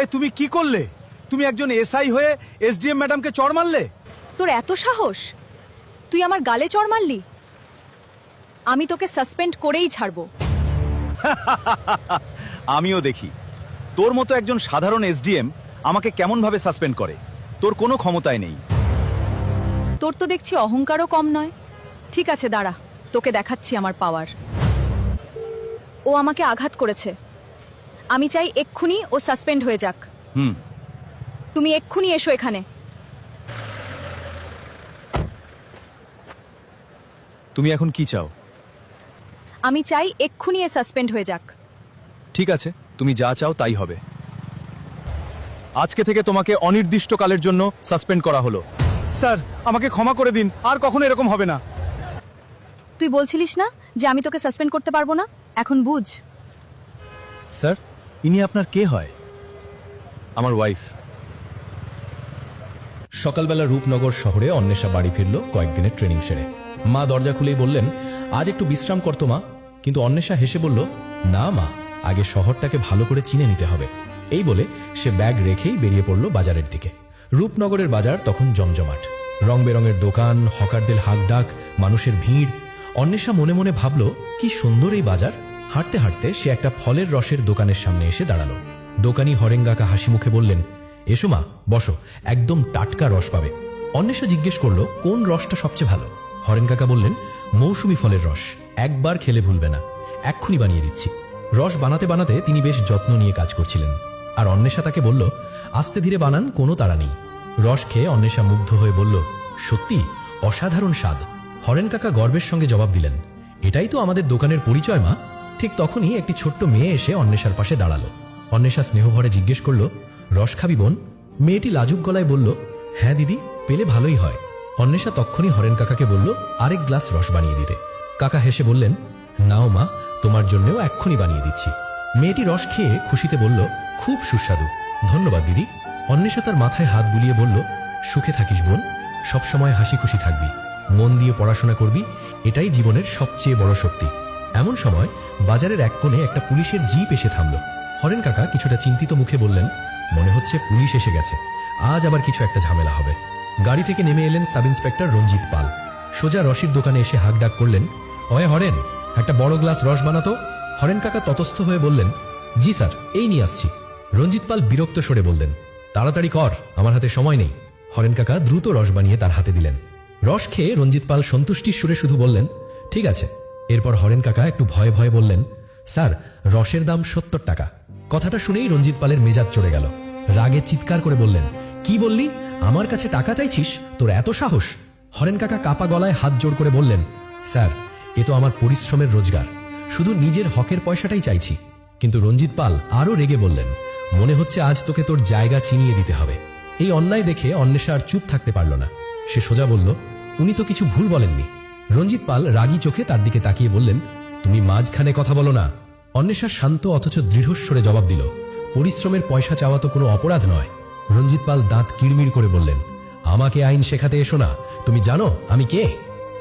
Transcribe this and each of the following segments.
এই তুমি কি করলে? তুমি একজন এসআই হয়ে এসডিএম ম্যাডামকে চড় মারলে? তোর এত সাহস, তুই আমার গালে চড় মারলি? আমি তোকে সাসপেন্ড করেই ছাড়বো। আমিও দেখি তোর মতো একজন সাধারণ এসডিএম আমাকে কেমনভাবে সাসপেন্ড করে। তোর কোনো ক্ষমতায় নেই। তোর তো দেখছি অহংকারও কম নয়। ঠিক আছে, দাঁড়া, তোকে দেখাচ্ছি আমার পাওয়ার। ও আমাকে আঘাত করেছে, আমি চাই এক্ষুনি ও সাসপেন্ড হয়ে যাক। তুমি এক্ষুনি এসো এখানে। তুমি এখন কি চাও? আমি চাই এক্ষুনি এ সাসপেন্ড হয়ে যাক। ঠিক আছে, তুমি যা চাও তাই হবে। আজকে থেকে তোমাকে অনির্দিষ্টকালের জন্য সাসপেন্ড করা হলো। স্যার, আমাকে ক্ষমা করে দিন, আর কখনো এরকম হবে না। তুই বলছিলিস না যে আমি তোকে সাসপেন্ড করতে পারবো না? এখন বুঝ। স্যার, ইনি আপনার কে হয়? আমার ওয়াইফ। সকালবেলা রূপনগর শহরে অন্বেষা বাড়ি ফিরল কয়েকদিনের ট্রেনিং সেরে। মা দরজা খুলেই বললেন, আজ একটু বিশ্রাম করতো মা। কিন্তু অন্বেষা হেসে বলল, না মা, আগে শহরটাকে ভালো করে চিনে নিতে হবে। এই বলে সে ব্যাগ রেখেই বেরিয়ে পড়ল বাজারের দিকে। রূপনগরের বাজার তখন জমজমাট। রং বেরঙের দোকান, হকারদের হাঁকডাক, মানুষের ভিড়। অন্বেষা মনে মনে ভাবল, কি সুন্দর এই বাজার। হাঁটতে হাঁটতে সে একটা ফলের রসের দোকানের সামনে এসে দাঁড়ালো। দোকানি হরেঙ্গাকা হাসি মুখে বললেন, এসো মা, বসো, একদম টাটকা রস পাবে। অন্বেষা জিজ্ঞেস করলো, কোন রসটা সবচেয়ে ভালো? হরেন কাকা বললেন, মৌসুমি ফলের রস, একবার খেলে ভুলবে না, এক্ষুনি বানিয়ে দিচ্ছি। রস বানাতে বানাতে তিনি বেশ যত্ন নিয়ে কাজ করছিলেন। আর অন্বেষা তাকে বলল, আস্তে ধীরে বানান, কোনো তাড়া নেই। রস খেয়ে অন্বেষা মুগ্ধ হয়ে বলল, সত্যি অসাধারণ স্বাদ। হরেন কাকা গর্বের সঙ্গে জবাব দিলেন, এটাই তো আমাদের দোকানের পরিচয় মা। ঠিক তখনই একটি ছোট্ট মেয়ে এসে অন্বেষার পাশে দাঁড়ালো। অন্বেষা স্নেহভরে জিজ্ঞেস করল, রস খাবি বোন? মেয়েটি লাজুক গলায় বলল, হ্যাঁ দিদি, পেলে ভালোই হয়। অন্বেষা তক্ষুনি হরেন কাকাকে বলল, আরেক গ্লাস রস বানিয়ে দিতে। কাকা হেসে বললেন, নাও মা, তোমার জন্যও এক্ষুনি বানিয়ে দিচ্ছি। মেয়েটি রস খেয়ে খুশিতে বলল, খুব সুস্বাদু, ধন্যবাদ দিদি। অন্বেষা তার মাথায় হাত বুলিয়ে বলল, সুখে থাকিস বোন, সবসময় হাসি খুশি থাকবি, মন দিয়ে পড়াশোনা করবি, এটাই জীবনের সবচেয়ে বড় শক্তি। এমন সময় বাজারের এক কোণে একটা পুলিশের জিপ এসে থামল। হরেন কাকা কিছুটা চিন্তিত মুখে বললেন, মনে হচ্ছে পুলিশ এসে গেছে, আজ আবার কিছু একটা ঝামেলা হবে। গাড়ি থেকে নেমে এলেন সাব ইন্সপেক্টর রঞ্জিত পাল। সোজা রসির দোকানে এসে হাঁকডাক করলেন, অয়ে হরেন, একটা বড় গ্লাস রস বানাতো। হরেন কাকা ততস্থ হয়ে বললেন, জি স্যার, এই নিয়ে আসছি। রঞ্জিত পাল বিরক্ত সরে বললেন, তাড়াতাড়ি কর, আমার হাতে সময় নেই। হরেন কাকা দ্রুত রস বানিয়ে তার হাতে দিলেন। রস খেয়ে রঞ্জিত পাল সন্তুষ্টির সুরে শুধু বললেন, ঠিক আছে। এরপর হরেন কাকা একটু ভয়ে ভয়ে বললেন, স্যার, রসের দাম 70 টাকা। কথাটা শুনেই রঞ্জিত পালের মেজাজ চড়ে গেল। রাগে চিৎকার করে বললেন, কি বললি? আমার কাছে টাকা চাইছিস? তোর এত সাহস? হরেন কাকা কাপা গলায় হাত জোড় করে বললেন, স্যার, এ তো আমার পরিশ্রমের রোজগার, শুধু নিজের হকের পয়সাটাই চাইছি। কিন্তু রঞ্জিত পাল আরও রেগে বললেন, মনে হচ্ছে আজ তোকে তোর জায়গা চিনিয়ে দিতে হবে। এই অন্যায় দেখে অন্বেষা আর চুপ থাকতে পারল না। সে সোজা বলল, উনি তো কিছু ভুল বলেননি। রঞ্জিত পাল রাগী চোখে তার দিকে তাকিয়ে বললেন, তুমি মাঝখানে কথা বলো না। অন্বেষা শান্ত অথচ দৃঢ়স্বরে জবাব দিল, পরিশ্রমের পয়সা চাওয়া তো কোনো অপরাধ নয়। রঞ্জিত পাল দাঁত কিড়মিড় করে বললেন, আমাকে আইন শেখাতে এসো না, তুমি জানো আমি কে?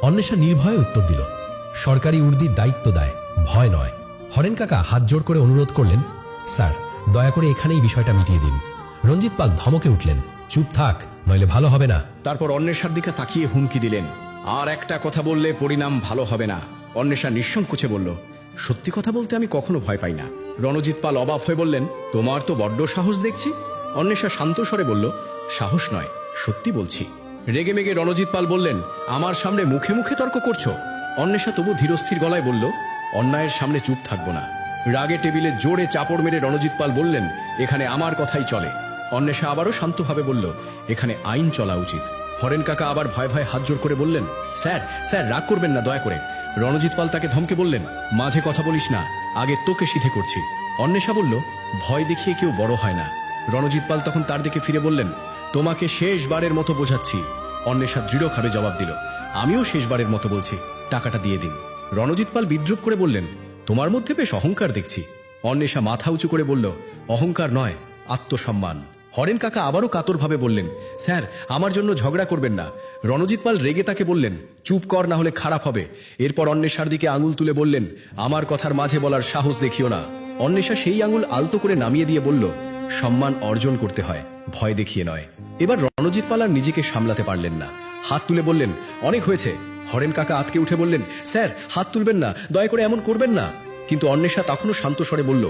অন্বেষা নির্ভয়ে উত্তর দিল, সরকারি উর্দির দায়িত্ব দেয়, ভয় নয়। হরেন কাকা হাত জোড় করে অনুরোধ করলেন, স্যার, দয়া করে এখানেই বিষয়টা মিটিয়ে দিন। রঞ্জিত পাল ধমকে উঠলেন, চুপ থাক, নইলে ভালো হবে না। তারপর অন্বেষার দিকে তাকিয়ে হুমকি দিলেন, আর একটা কথা বললে পরিণাম ভালো হবে না। অন্বেষা নিঃসংকোচে বলল, সত্যি কথা বলতে আমি কখনো ভয় পাই না। রণজিৎ পাল অবাক হয়ে বললেন, তোমার তো বড্ড সাহস দেখছি। অন্বেষা শান্ত স্বরে বলল, সাহস নয়, সত্যি বলছি। রেগে মেগে রণজিৎ পাল বললেন, আমার সামনে মুখে মুখে তর্ক করছো? অন্বেষা তবু ধীরস্থির গলায় বলল, অন্যায়ের সামনে চুপ থাকবো না। রাগে টেবিলে জোরে চাপড় মেরে রণজিৎ পাল বললেন, এখানে আমার কথাই চলে। অন্বেষা আবারও শান্তভাবে বলল, এখানে আইন চলা উচিত। হরেন কাকা আবার ভয় ভয়ে হাত জোড় করে বললেন, স্যার, স্যার, রাগ করবেন না দয়া করে। রণজিৎ পাল তাকে ধমকে বললেন, মাঝে কথা বলিস না, আগে তোকে সিধে করছি। অন্বেষা বলল, ভয় দেখিয়ে কেউ বড় হয় না। রণজিৎ পাল তখন তার দিকে ফিরে বললেন, তোমাকে শেষবারের মতো বোঝাচ্ছি। অন্বেষা দৃঢ়ভাবে জবাব দিল, আমিও শেষবারের মতো বলছি, টাকাটা দিয়ে দিন। রণজিৎ পাল বিদ্রুপ করে বললেন, তোমার মধ্যে বেশ অহংকার দেখছি। অন্বেষা মাথা উঁচু করে বলল, অহংকার নয়, আত্মসম্মান। হরেন কাকা আবারও কাতরভাবে বললেন, স্যার, আমার জন্য ঝগড়া করবেন না। রণজিৎ পাল রেগে তাকে বললেন, চুপ কর, না হলে খারাপ হবে। এরপর অন্বেষার দিকে আঙুল তুলে বললেন, আমার কথার মাঝে বলার সাহস দেখিও না। অন্বেষা সেই আঙুল আলতো করে নামিয়ে দিয়ে বলল, সম্মান অর্জন করতে হয়, ভয় দেখিয়ে নয়। এবার রণজিৎ পাল আর নিজেকে সামলাতে পারলেন না, হাত তুলে বললেন, অনেক হয়েছে। হরেন কাকা আতকে উঠে বললেন, স্যার হাত তুলবেন না, দয়া করে এমন করবেন না। কিন্তু অন্বেষা তখনও শান্ত স্বরে বলল,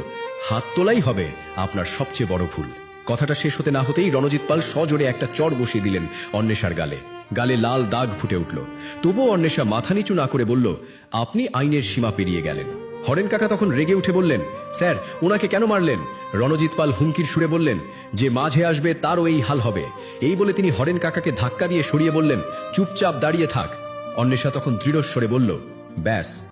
হাত তোলাই হবে আপনার সবচেয়ে বড় ভুল। কথাটা শেষ হতে না হতেই রণজিৎ পাল সজোরে একটা চড় বসিয়ে দিলেন অন্বেষার গালে। গালে লাল দাগ ফুটে উঠল। তবুও অন্বেষা মাথা নিচু না করে বলল, আপনি আইনের সীমা পেরিয়ে গেলেন। হরেন কাকা তখন রেগে উঠে বললেন, স্যার ওনাকে কেন মারলেন? রণজিৎ পাল হুমকির সুরে বললেন, যে মাঝে আসবে তারও এই হাল হবে। এই বলে তিনি হরেন কাকাকে ধাক্কা দিয়ে সরিয়ে বললেন, চুপচাপ দাঁড়িয়ে থাক। অন্বেষা তখন দৃঢ়স্বরে বলল, ব্যাস